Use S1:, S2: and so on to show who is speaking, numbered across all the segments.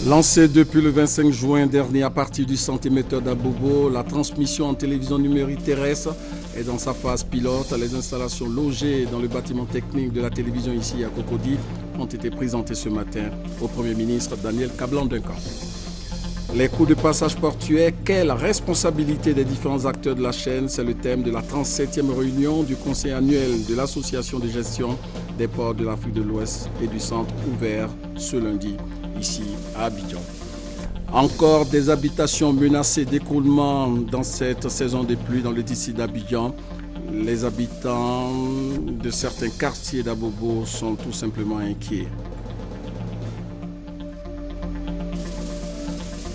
S1: Lancée depuis le 25 juin dernier à partir du centre émetteur d'Abobo, la transmission en télévision numérique terrestre est dans sa phase pilote. Les installations logées dans le bâtiment technique de la télévision ici à Cocody ont été présentées ce matin au Premier ministre Daniel Kablan-Duncan. Les coûts de passage portuaire, quelle responsabilité des différents acteurs de la chaîne? C'est le thème de la 37e réunion du Conseil annuel de l'Association de gestion des ports de l'Afrique de l'Ouest et du Centre ouvert ce lundi, ici à Abidjan. Encore des habitations menacées d'écroulement dans cette saison des pluies dans le district d'Abidjan. Les habitants de certains quartiers d'Abobo sont tout simplement inquiets.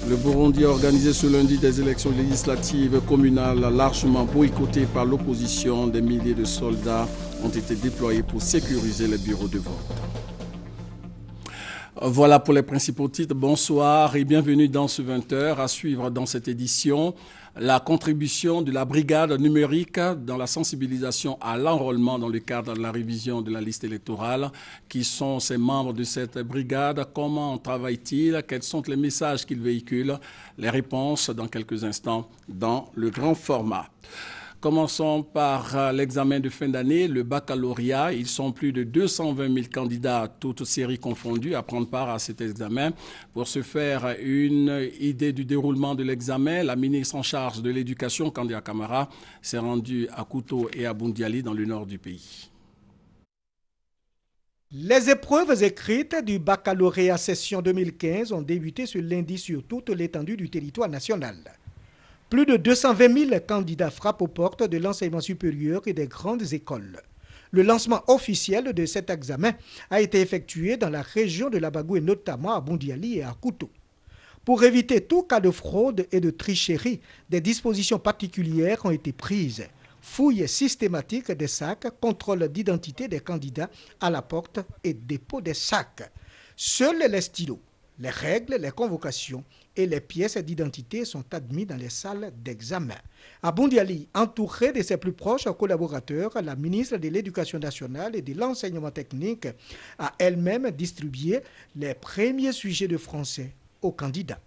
S1: Le Burundi a organisé ce lundi des élections législatives communales largement boycottées par l'opposition. Des milliers de soldats ont été déployés pour sécuriser les bureaux de vote. Voilà pour les principaux titres. Bonsoir et bienvenue dans ce 20h. À suivre dans cette édition, la contribution de la brigade numérique dans la sensibilisation à l'enrôlement dans le cadre de la révision de la liste électorale. Qui sont ces membres de cette brigade? Comment travaillent-ils? Quels sont les messages qu'ils véhiculent? Les réponses dans quelques instants dans le grand format. Commençons par l'examen de fin d'année, le baccalauréat. Ils sont plus de 220 000 candidats, toutes séries confondues, à prendre part à cet examen. Pour se faire une idée du déroulement de l'examen, la ministre en charge de l'éducation, Kandia Camara, s'est rendue à Kouto et à Boundiali, dans le nord du pays.
S2: Les épreuves écrites du baccalauréat session 2015 ont débuté ce lundi sur toute l'étendue du territoire national. Plus de 220 000 candidats frappent aux portes de l'enseignement supérieur et des grandes écoles. Le lancement officiel de cet examen a été effectué dans la région de l'Abagou et notamment à Boundiali et à Kouto. Pour éviter tout cas de fraude et de tricherie, des dispositions particulières ont été prises. Fouilles systématiques des sacs, contrôle d'identité des candidats à la porte et dépôt des sacs. Seuls les stylos, les règles, les convocations et les pièces d'identité sont admis dans les salles d'examen. À Boundiali, entourée de ses plus proches collaborateurs, la ministre de l'Éducation nationale et de l'enseignement technique a elle-même distribué les premiers sujets de français aux candidats.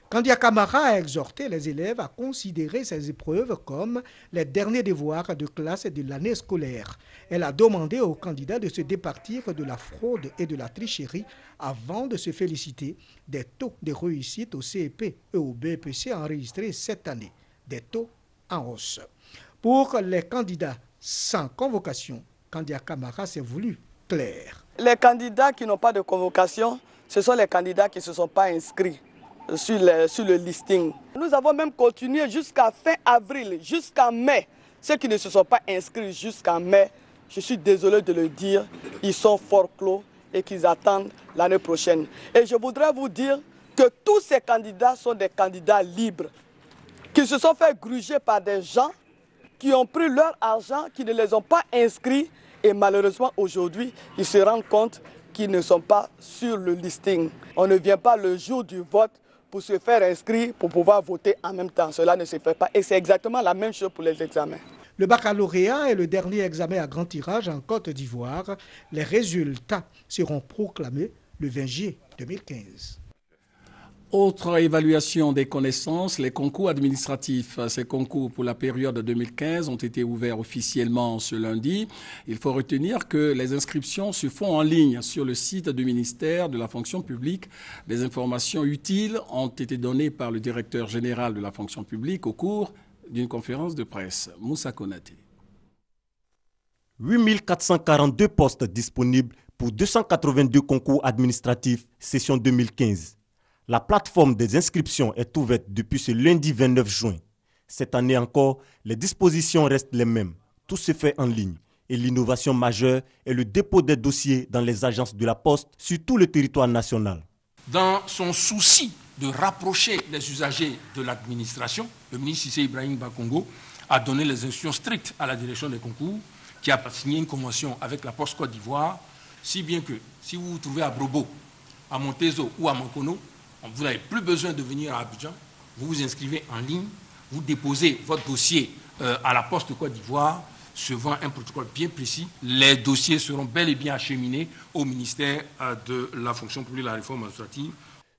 S2: Kandia Camara a exhorté les élèves à considérer ces épreuves comme les derniers devoirs de classe de l'année scolaire. Elle a demandé aux candidats de se départir de la fraude et de la tricherie avant de se féliciter des taux de réussite au CEP et au BEPC enregistrés cette année, des taux en hausse. Pour les candidats sans convocation, Kandia Camara s'est voulu clair.
S3: Les candidats qui n'ont pas de convocation, ce sont les candidats qui ne se sont pas inscrits sur le listing. Nous avons même continué jusqu'à fin avril, jusqu'à mai. Ceux qui ne se sont pas inscrits jusqu'à mai, je suis désolé de le dire, ils sont fort clos et qu'ils attendent l'année prochaine. Et je voudrais vous dire que tous ces candidats sont des candidats libres, qui se sont fait gruger par des gens qui ont pris leur argent, qui ne les ont pas inscrits et malheureusement aujourd'hui, ils se rendent compte qu'ils ne sont pas sur le listing. On ne vient pas le jour du vote pour se faire inscrire, pour pouvoir voter en même temps. Cela ne se fait pas. Et c'est exactement la même chose pour les examens.
S2: Le baccalauréat est le dernier examen à grand tirage en Côte d'Ivoire. Les résultats seront proclamés le 20 juillet 2015.
S1: Autre évaluation des connaissances, les concours administratifs. Ces concours pour la période 2015 ont été ouverts officiellement ce lundi. Il faut retenir que les inscriptions se font en ligne sur le site du ministère de la fonction publique. Des informations utiles ont été données par le directeur général de la fonction publique au cours d'une conférence de presse. Moussa Konaté.
S4: 8 442 postes disponibles pour 282 concours administratifs session 2015. La plateforme des inscriptions est ouverte depuis ce lundi 29 juin. Cette année encore, les dispositions restent les mêmes. Tout se fait en ligne et l'innovation majeure est le dépôt des dossiers dans les agences de la Poste sur tout le territoire national.
S5: Dans son souci de rapprocher les usagers de l'administration, le ministre Cissé Ibrahim Bakongo a donné les instructions strictes à la direction des concours qui a signé une convention avec la Poste Côte d'Ivoire, si bien que si vous vous trouvez à Brobo, à Montezo ou à Mankono, vous n'avez plus besoin de venir à Abidjan, vous vous inscrivez en ligne, vous déposez votre dossier à la Poste Côte d'Ivoire, suivant un protocole bien précis. Les dossiers seront bel et bien acheminés au ministère de la fonction publique et de la réforme administrative.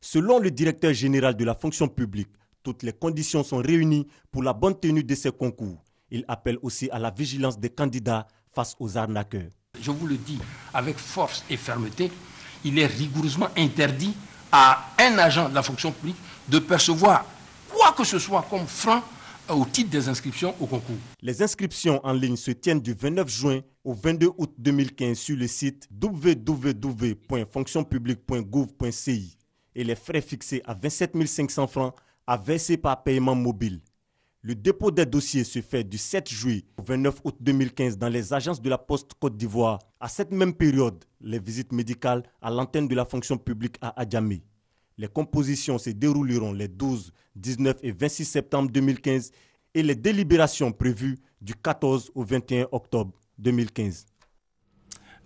S4: Selon le directeur général de la fonction publique, toutes les conditions sont réunies pour la bonne tenue de ces concours. Il appelle aussi à la vigilance des candidats face aux arnaqueurs.
S5: Je vous le dis avec force et fermeté, il est rigoureusement interdit à un agent de la fonction publique de percevoir quoi que ce soit comme franc au titre des inscriptions au concours.
S4: Les inscriptions en ligne se tiennent du 29 juin au 22 août 2015 sur le site www.fonctionpublique.gouv.ci et les frais fixés à 27 500 francs à verser par paiement mobile. Le dépôt des dossiers se fait du 7 juillet au 29 août 2015 dans les agences de la Poste Côte d'Ivoire. À cette même période, les visites médicales à l'antenne de la fonction publique à Adjamé. Les compositions se dérouleront les 12, 19 et 26 septembre 2015 et les délibérations prévues du 14 au 21 octobre 2015.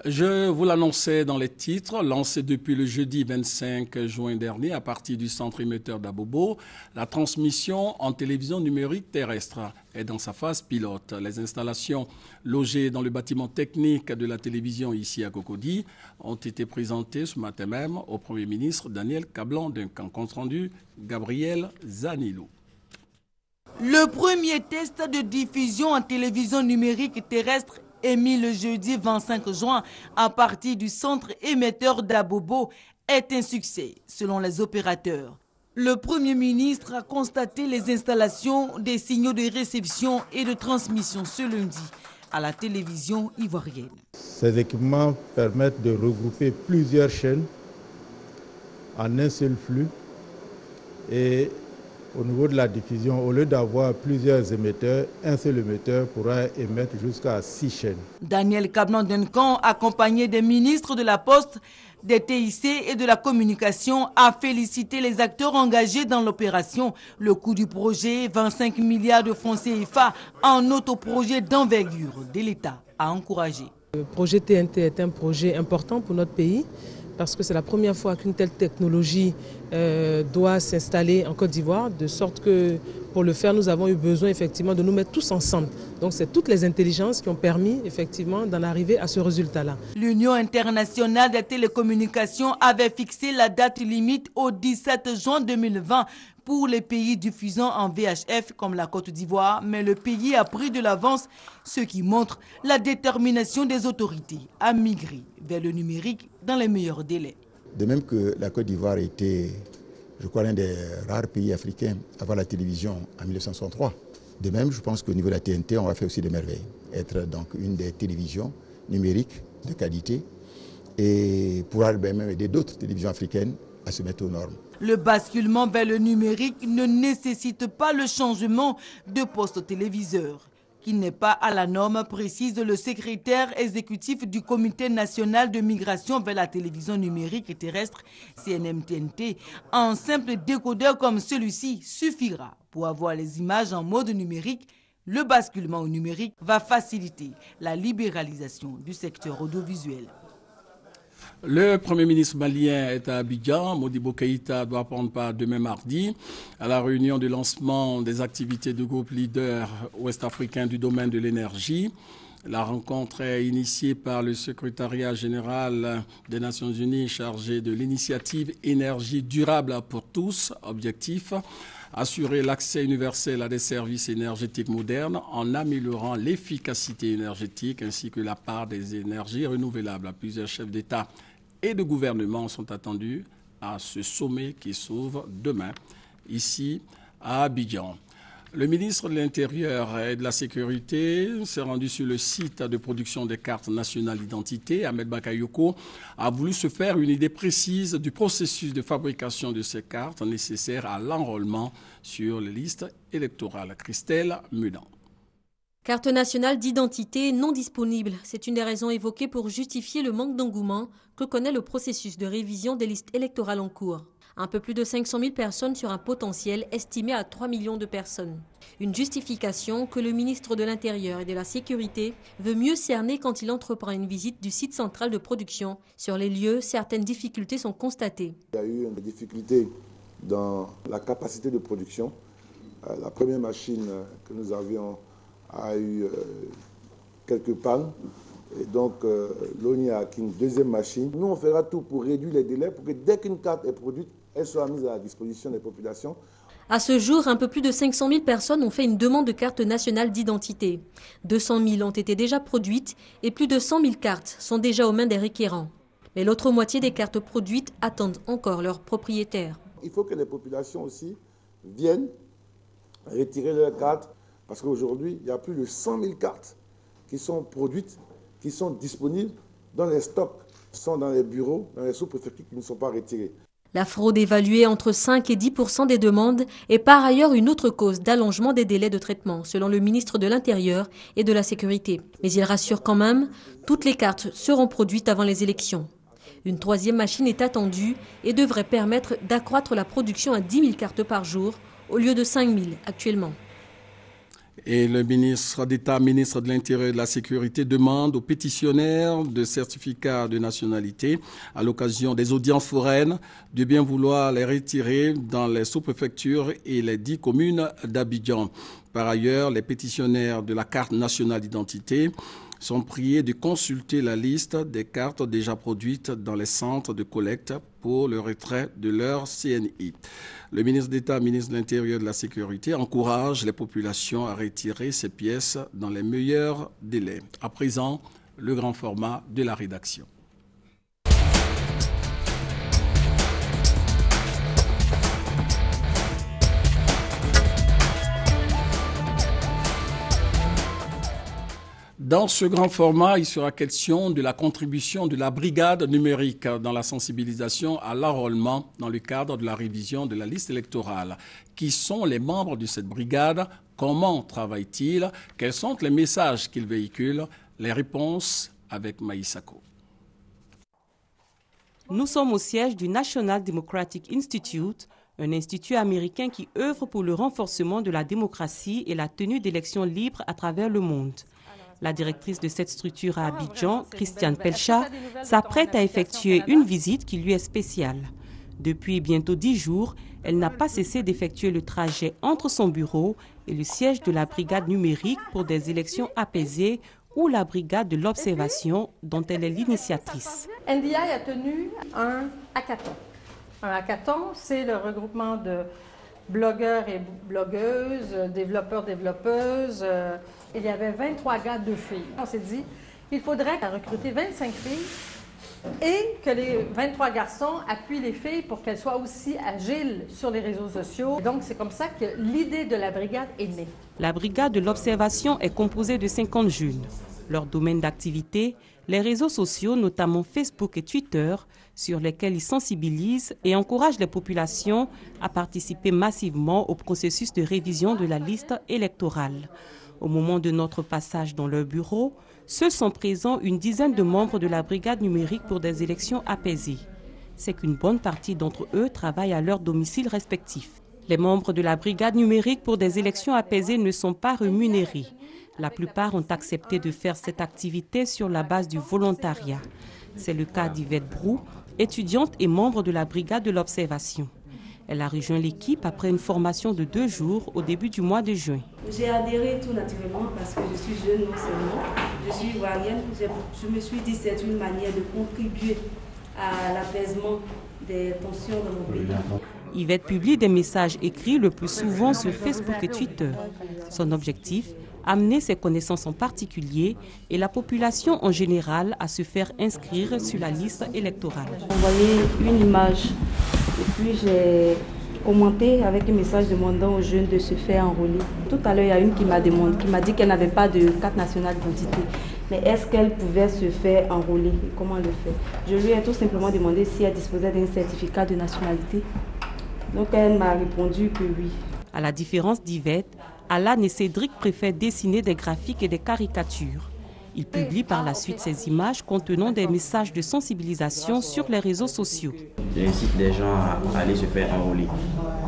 S1: Je vous l'annonçais dans les titres, lancé depuis le jeudi 25 juin dernier à partir du centre émetteur d'Abobo, la transmission en télévision numérique terrestre est dans sa phase pilote. Les installations logées dans le bâtiment technique de la télévision ici à Cocody ont été présentées ce matin même au Premier ministre Daniel Kablan-Duncan. Compte rendu, Gabriel Zanilou.
S6: Le premier test de diffusion en télévision numérique terrestre émis le jeudi 25 juin à partir du centre émetteur d'Abobo est un succès selon les opérateurs. Le Premier ministre a constaté les installations des signaux de réception et de transmission ce lundi à la télévision ivoirienne.
S7: Ces équipements permettent de regrouper plusieurs chaînes en un seul flux et au niveau de la diffusion, au lieu d'avoir plusieurs émetteurs, un seul émetteur pourra émettre jusqu'à 6 chaînes.
S6: Daniel Kablan-Duncan, accompagné des ministres de la Poste, des TIC et de la communication, a félicité les acteurs engagés dans l'opération. Le coût du projet, 25 milliards de francs CFA, un autoprojet d'envergure de l'État a encouragé.
S8: Le projet TNT est un projet important pour notre pays, parce que c'est la première fois qu'une telle technologie doit s'installer en Côte d'Ivoire, de sorte que pour le faire, nous avons eu besoin effectivement de nous mettre tous ensemble. Donc c'est toutes les intelligences qui ont permis effectivement d'en arriver à ce résultat-là.
S6: L'Union internationale des télécommunications avait fixé la date limite au 17 juin 2020 pour les pays diffusant en VHF comme la Côte d'Ivoire, mais le pays a pris de l'avance, ce qui montre la détermination des autorités à migrer vers le numérique dans les meilleurs délais.
S9: De même que la Côte d'Ivoire était, je crois, l'un des rares pays africains à avoir la télévision en 1963. De même, je pense qu'au niveau de la TNT, on va faire aussi des merveilles. Être donc une des télévisions numériques de qualité et pouvoir même aider d'autres télévisions africaines à se mettre aux normes.
S6: Le basculement vers le numérique ne nécessite pas le changement de poste téléviseur, qui n'est pas à la norme, précise le secrétaire exécutif du Comité national de migration vers la télévision numérique et terrestre, CNMTNT. Un simple décodeur comme celui-ci suffira pour avoir les images en mode numérique. Le basculement au numérique va faciliter la libéralisation du secteur audiovisuel.
S1: Le Premier ministre malien est à Abidjan. Modibo Keïta doit prendre part demain mardi à la réunion de lancement des activités du groupe leader ouest-africain du domaine de l'énergie. La rencontre est initiée par le secrétariat général des Nations Unies chargé de l'initiative énergie durable pour tous. Objectif, assurer l'accès universel à des services énergétiques modernes en améliorant l'efficacité énergétique ainsi que la part des énergies renouvelables. Plusieurs chefs d'État et de gouvernement sont attendus à ce sommet qui s'ouvre demain ici à Abidjan. Le ministre de l'Intérieur et de la Sécurité s'est rendu sur le site de production des cartes nationales d'identité. Ahmed Bakayoko a voulu se faire une idée précise du processus de fabrication de ces cartes nécessaires à l'enrôlement sur les listes électorales. Christelle Mudan.
S10: Carte nationale d'identité non disponible. C'est une des raisons évoquées pour justifier le manque d'engouement que connaît le processus de révision des listes électorales en cours. Un peu plus de 500 000 personnes sur un potentiel estimé à 3 millions de personnes. Une justification que le ministre de l'Intérieur et de la Sécurité veut mieux cerner quand il entreprend une visite du site central de production. Sur les lieux, certaines difficultés sont constatées.
S11: Il y a eu des difficultés dans la capacité de production. La première machine que nous avions a eu quelques pannes. Et donc, l'ONI a acquis une deuxième machine. Nous, on fera tout pour réduire les délais pour que dès qu'une carte est produite, elles soient mises à la disposition des populations.
S10: À ce jour, un peu plus de 500 000 personnes ont fait une demande de carte nationale d'identité. 200 000 ont été déjà produites et plus de 100 000 cartes sont déjà aux mains des requérants. Mais l'autre moitié des cartes produites attendent encore leurs propriétaires.
S11: Il faut que les populations aussi viennent retirer leurs cartes parce qu'aujourd'hui, il y a plus de 100 000 cartes qui sont produites, qui sont disponibles dans les stocks, qui sont dans les bureaux, dans les sous-préfectures qui ne sont pas retirées.
S10: La fraude évaluée entre 5 et 10% des demandes est par ailleurs une autre cause d'allongement des délais de traitement, selon le ministre de l'Intérieur et de la Sécurité. Mais il rassure quand même, toutes les cartes seront produites avant les élections. Une troisième machine est attendue et devrait permettre d'accroître la production à 10 000 cartes par jour au lieu de 5 000 actuellement.
S1: Et le ministre d'État, ministre de l'Intérieur et de la Sécurité, demande aux pétitionnaires de certificats de nationalité à l'occasion des audiences foraines de bien vouloir les retirer dans les sous-préfectures et les 10 communes d'Abidjan. Par ailleurs, les pétitionnaires de la carte nationale d'identité sont priés de consulter la liste des cartes déjà produites dans les centres de collecte pour le retrait de leur CNI. Le ministre d'État, ministre de l'Intérieur et de la Sécurité encourage les populations à retirer ces pièces dans les meilleurs délais. À présent, le grand format de la rédaction. Dans ce grand format, il sera question de la contribution de la brigade numérique dans la sensibilisation à l'enrôlement dans le cadre de la révision de la liste électorale. Qui sont les membres de cette brigade? Comment travaillent-ils? Quels sont les messages qu'ils véhiculent? Les réponses avec Maïsako.
S12: Nous sommes au siège du National Democratic Institute, un institut américain qui œuvre pour le renforcement de la démocratie et la tenue d'élections libres à travers le monde. La directrice de cette structure à Abidjan, Christiane Pelcha, s'apprête à effectuer une visite qui lui est spéciale. Depuis bientôt 10 jours, elle n'a pas cessé d'effectuer le trajet entre son bureau et le siège de la brigade numérique pour des élections apaisées ou la brigade de l'observation dont elle est l'initiatrice.
S13: NDI a tenu un hackathon. Un hackathon, c'est le regroupement de blogueurs et blogueuses, développeurs-développeuses. Il y avait 23 gars, 2 filles. On s'est dit, il faudrait recruter 25 filles et que les 23 garçons appuient les filles pour qu'elles soient aussi agiles sur les réseaux sociaux. Donc, c'est comme ça que l'idée de la brigade est née.
S12: La brigade de l'observation est composée de 50 jeunes. Leur domaine d'activité, les réseaux sociaux, notamment Facebook et Twitter, sur lesquels ils sensibilisent et encouragent les populations à participer massivement au processus de révision de la liste électorale. Au moment de notre passage dans leur bureau, seuls sont présents une dizaine de membres de la brigade numérique pour des élections apaisées. C'est qu'une bonne partie d'entre eux travaillent à leur domicile respectif. Les membres de la brigade numérique pour des élections apaisées ne sont pas rémunérés. La plupart ont accepté de faire cette activité sur la base du volontariat. C'est le cas d'Yvette Brou, étudiante et membre de la brigade de l'observation. Elle a rejoint l'équipe après une formation de 2 jours au début du mois de juin.
S14: J'ai adhéré tout naturellement parce que je suis jeune non seulement, je suis ivoirienne. Je me suis dit que c'est une manière de contribuer à l'apaisement des tensions dans mon pays.
S12: Yvette publie des messages écrits le plus souvent sur Facebook et Twitter. Son objectif, amener ses connaissances en particulier et la population en général à se faire inscrire sur la liste électorale.
S14: J'ai envoyé une image et puis j'ai commenté avec un message demandant aux jeunes de se faire enrôler. Tout à l'heure, il y a une qui m'a dit qu'elle n'avait pas de carte nationale d'identité. Mais est-ce qu'elle pouvait se faire enrôler? Comment le faire? Je lui ai tout simplement demandé si elle disposait d'un certificat de nationalité. Donc elle m'a répondu que oui.
S12: À la différence d'Yvette, Alan et Cédric préfèrent dessiner des graphiques et des caricatures. Ils publient par la suite ces images contenant des messages de sensibilisation sur les réseaux sociaux.
S15: J'incite les gens à aller se faire enrôler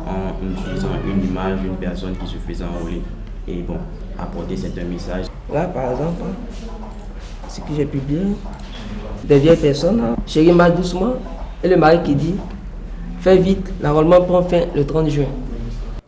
S15: en utilisant une image d'une personne qui se faisait enrôler. Et bon, apporter certains messages.
S16: Là, par exemple, ce que j'ai publié, des vieilles personnes, chérie, marche doucement, et le mari qui dit, fais vite, l'enrôlement prend fin le 30 juin.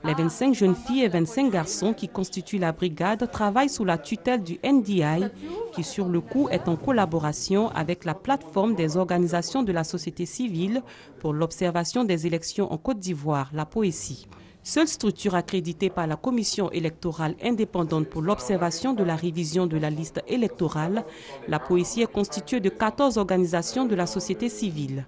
S12: Les 25 jeunes filles et 25 garçons qui constituent la brigade travaillent sous la tutelle du NDI, qui sur le coup est en collaboration avec la plateforme des organisations de la société civile pour l'observation des élections en Côte d'Ivoire, la POECI. Seule structure accréditée par la Commission électorale indépendante pour l'observation de la révision de la liste électorale, la POECI est constituée de 14 organisations de la société civile.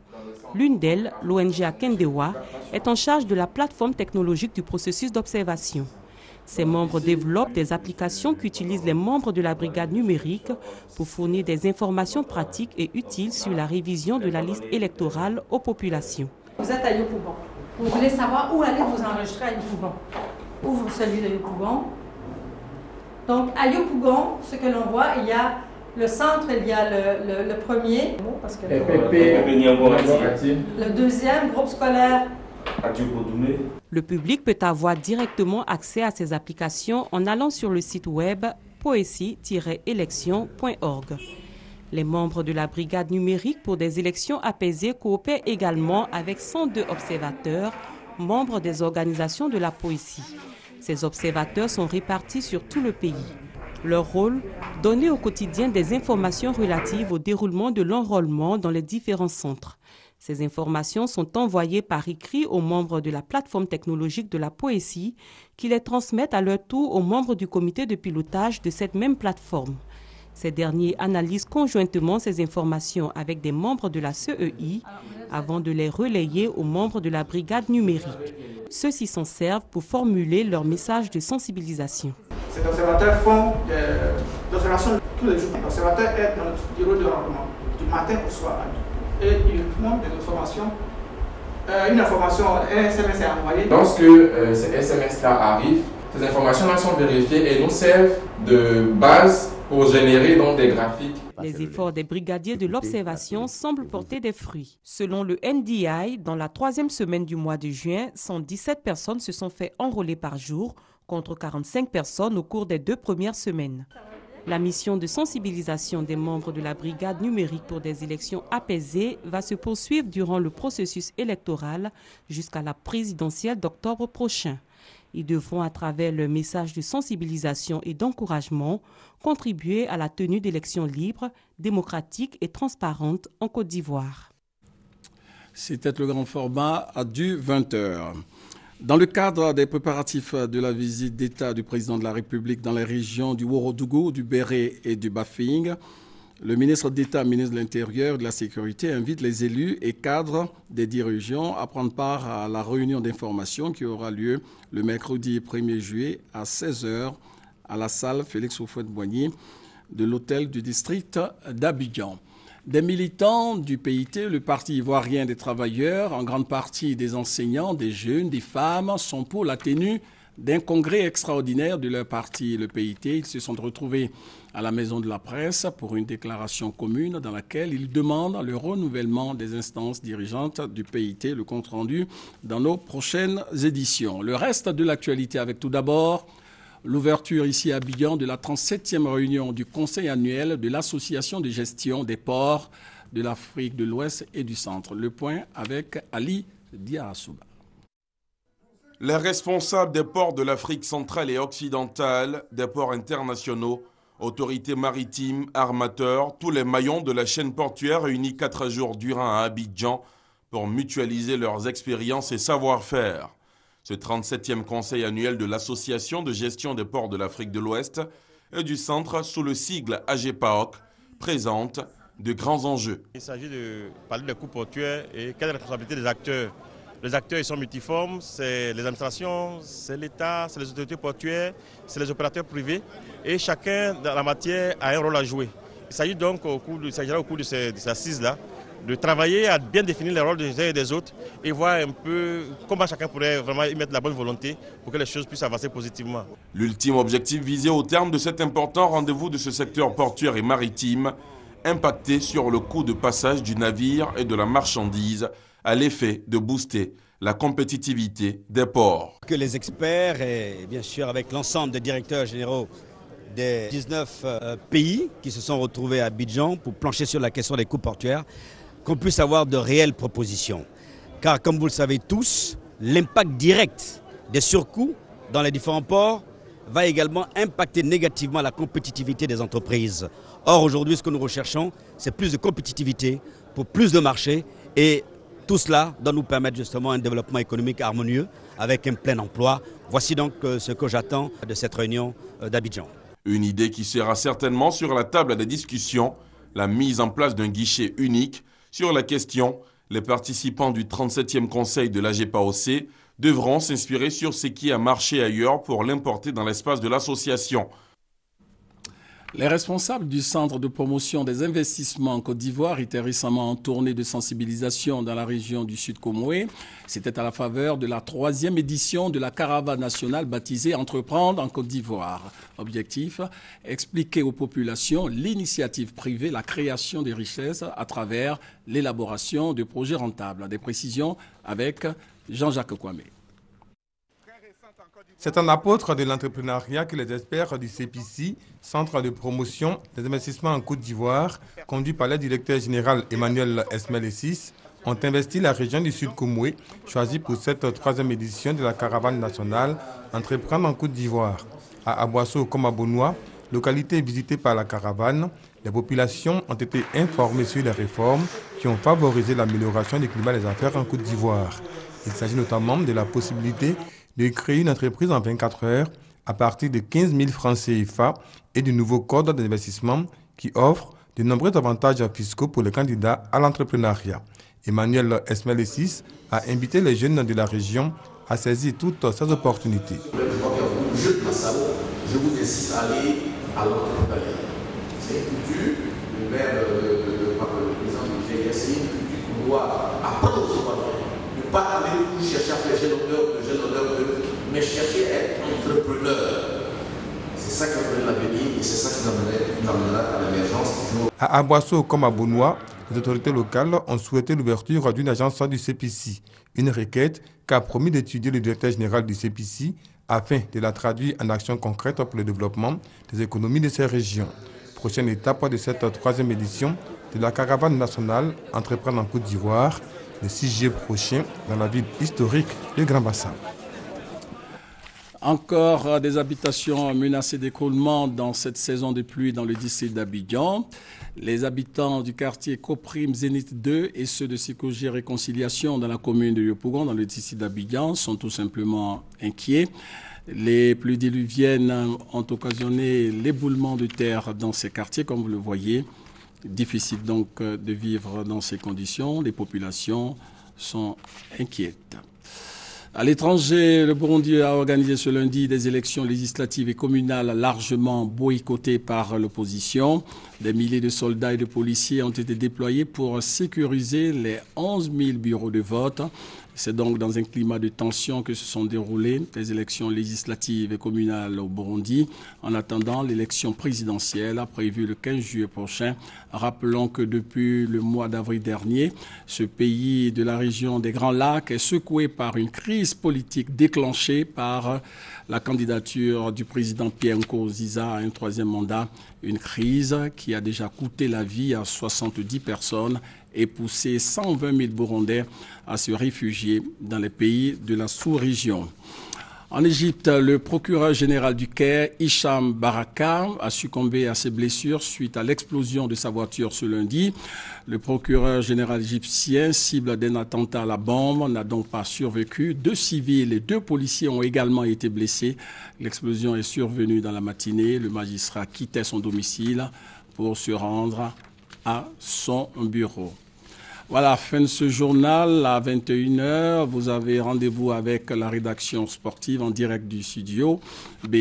S12: L'une d'elles, l'ONG Akendewa, est en charge de la plateforme technologique du processus d'observation. Ses membres développent des applications qu'utilisent les membres de la brigade numérique pour fournir des informations pratiques et utiles sur la révision de la liste électorale aux populations.
S13: Vous êtes à Yopougon. Vous voulez savoir où aller vous enregistrer à Yopougon. Ouvre celui de Yopougon. Donc à Yopougon, ce que l'on voit, il y a le centre, il y a le premier, parce que le deuxième, groupe scolaire.
S12: Le public peut avoir directement accès à ces applications en allant sur le site web poeci-élections.org. Les membres de la brigade numérique pour des élections apaisées coopèrent également avec 102 observateurs, membres des organisations de la POECI. Ces observateurs sont répartis sur tout le pays. Leur rôle, donner au quotidien des informations relatives au déroulement de l'enrôlement dans les différents centres. Ces informations sont envoyées par écrit aux membres de la plateforme technologique de la POECI qui les transmettent à leur tour aux membres du comité de pilotage de cette même plateforme. Ces derniers analysent conjointement ces informations avec des membres de la CEI avant de les relayer aux membres de la brigade numérique. Ceux-ci s'en servent pour formuler leur message de sensibilisation.
S17: Ces observateurs font des observations tous les jours. L'observateur est dans notre bureau de rendement du matin au soir. Et ils font des informations. Une information, un SMS est envoyé.
S18: Lorsque ces SMS-là arrivent, ces informations-là sont vérifiées et nous servent de base pour générer donc des graphiques.
S12: Les efforts des brigadiers de l'observation semblent porter des fruits. Selon le NDI, dans la 3e semaine du mois de juin, 117 personnes se sont fait enrôler par jour, contre 45 personnes au cours des 2 premières semaines. La mission de sensibilisation des membres de la brigade numérique pour des élections apaisées va se poursuivre durant le processus électoral jusqu'à la présidentielle d'octobre prochain. Ils devront, à travers leur message de sensibilisation et d'encouragement, contribuer à la tenue d'élections libres, démocratiques et transparentes en Côte d'Ivoire.
S1: C'était le grand format à du 20h. Dans le cadre des préparatifs de la visite d'État du président de la République dans les régions du Ourodougou, du Béré et du Bafing, le ministre d'État, ministre de l'Intérieur et de la Sécurité invite les élus et cadres des 10 régions à prendre part à la réunion d'information qui aura lieu le mercredi 1er juillet à 16h à la salle Félix Houphouët-Boigny de l'hôtel du district d'Abidjan. Des militants du PIT, le Parti ivoirien des travailleurs, en grande partie des enseignants, des jeunes, des femmes, sont pour la tenue d'un congrès extraordinaire de leur parti, le PIT. Ils se sont retrouvés à la Maison de la Presse pour une déclaration commune dans laquelle ils demandent le renouvellement des instances dirigeantes du PIT, le compte-rendu dans nos prochaines éditions. Le reste de l'actualité avec tout d'abord l'ouverture ici à Abidjan de la 37e réunion du Conseil annuel de l'Association de gestion des ports de l'Afrique de l'Ouest et du Centre. Le point avec Ali Diarasouba.
S19: Les responsables des ports de l'Afrique centrale et occidentale, des ports internationaux, autorités maritimes, armateurs, tous les maillons de la chaîne portuaire réunis 4 jours durant à Abidjan pour mutualiser leurs expériences et savoir-faire. Ce 37e conseil annuel de l'Association de gestion des ports de l'Afrique de l'Ouest et du Centre, sous le sigle AGPAOC, présente de grands enjeux.
S20: Il s'agit de parler des coûts portuaires et quelle est la responsabilité des acteurs. Les acteurs ils sont multiformes, c'est les administrations, c'est l'État, c'est les autorités portuaires, c'est les opérateurs privés et chacun dans la matière a un rôle à jouer. Il s'agit donc au cours de ces assises-là de travailler à bien définir les rôles des uns et des autres et voir un peu comment chacun pourrait vraiment y mettre la bonne volonté pour que les choses puissent avancer positivement.
S19: L'ultime objectif visé au terme de cet important rendez-vous de ce secteur portuaire et maritime, impacté sur le coût de passage du navire et de la marchandise, à l'effet de booster la compétitivité des ports.
S21: Que les experts et bien sûr avec l'ensemble des directeurs généraux des 19 pays qui se sont retrouvés à Abidjan pour plancher sur la question des coûts portuaires, qu'on puisse avoir de réelles propositions. Car comme vous le savez tous, l'impact direct des surcoûts dans les différents ports va également impacter négativement la compétitivité des entreprises. Or, aujourd'hui, ce que nous recherchons, c'est plus de compétitivité pour plus de marchés et tout cela doit nous permettre justement un développement économique harmonieux avec un plein emploi. Voici donc ce que j'attends de cette réunion d'Abidjan.
S19: Une idée qui sera certainement sur la table des discussions, la mise en place d'un guichet unique. Sur la question, les participants du 37e conseil de l'AGPAOC devront s'inspirer sur ce qui a marché ailleurs pour l'importer dans l'espace de l'association.
S1: Les responsables du Centre de promotion des investissements en Côte d'Ivoire étaient récemment en tournée de sensibilisation dans la région du Sud Comoé. C'était à la faveur de la 3e édition de la caravane nationale baptisée Entreprendre en Côte d'Ivoire. Objectif, expliquer aux populations l'initiative privée, la création des richesses à travers l'élaboration de projets rentables. Des précisions avec Jean-Jacques Kwame.
S3: C'est un apôtre de l'entrepreneuriat que les experts du CPC, Centre de promotion des investissements en Côte d'Ivoire, conduit par le directeur général Emmanuel Esmel-Essis, ont investi la région du Sud Comoé, choisie pour cette 3e édition de la caravane nationale Entreprendre en Côte d'Ivoire. À Aboisseau comme à Bonois, localité visitée par la caravane, les populations ont été informées sur les réformes qui ont favorisé l'amélioration du climat des affaires en Côte d'Ivoire. Il s'agit notamment de la possibilité de créer une entreprise en 24 heures à partir de 15 000 francs CFA et du nouveau code d'investissement qui offre de nombreux avantages fiscaux pour les candidats à l'entrepreneuriat. Emmanuel Esmel-Essis a invité les jeunes de la région à saisir toutes ces opportunités.
S22: Je vous incite à aller à l'entrepreneuriat. C'est une culture, le maire, le président du GIS, c'est une culture qu'on doit apprendre aux Ivoiriens. Ne pas aller pour chercher à faire jeune honneur, mais chercher à être entrepreneur. C'est ça qui amène l'avenir et c'est ça qui nous amènera à l'émergence.
S3: À Aboisseau comme à Bonois, les autorités locales ont souhaité l'ouverture d'une agence du CPC, une requête qu'a promis d'étudier le directeur général du CPC afin de la traduire en action concrète pour le développement des économies de ces régions. Prochaine étape de cette 3e édition de la caravane nationale Entreprendre en Côte d'Ivoire, le 6 juillet prochain dans la ville historique de Grand Bassam.
S1: Encore des habitations menacées d'écroulement dans cette saison de pluie dans le district d'Abidjan. Les habitants du quartier Coprim Zénith 2 et ceux de Sikogi Réconciliation dans la commune de Yopougon dans le district d'Abidjan sont tout simplement inquiets. Les pluies diluviennes ont occasionné l'éboulement de terre dans ces quartiers, comme vous le voyez. Difficile donc de vivre dans ces conditions. Les populations sont inquiètes. À l'étranger, le Burundi a organisé ce lundi des élections législatives et communales largement boycottées par l'opposition. Des milliers de soldats et de policiers ont été déployés pour sécuriser les 11 000 bureaux de vote. C'est donc dans un climat de tension que se sont déroulées les élections législatives et communales au Burundi. En attendant l'élection présidentielle prévue le 15 juillet prochain, rappelons que depuis le mois d'avril dernier, ce pays de la région des Grands Lacs est secoué par une crise politique déclenchée par la candidature du président Pierre Nkurunziza à un 3e mandat. Une crise qui a déjà coûté la vie à 70 personnes et poussé 120 000 Burundais à se réfugier dans les pays de la sous-région. En Égypte, le procureur général du Caire, Hicham Baraka, a succombé à ses blessures suite à l'explosion de sa voiture ce lundi. Le procureur général égyptien, cible d'un attentat à la bombe, n'a donc pas survécu. 2 civils et 2 policiers ont également été blessés. L'explosion est survenue dans la matinée. Le magistrat quittait son domicile pour se rendre à son bureau. Voilà, fin de ce journal à 21h. Vous avez rendez-vous avec la rédaction sportive en direct du studio.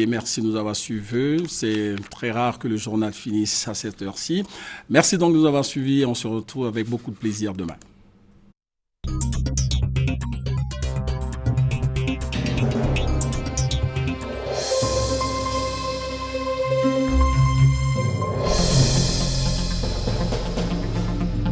S1: Merci de nous avoir suivis. C'est très rare que le journal finisse à cette heure-ci. Merci donc de nous avoir suivis. On se retrouve avec beaucoup de plaisir demain.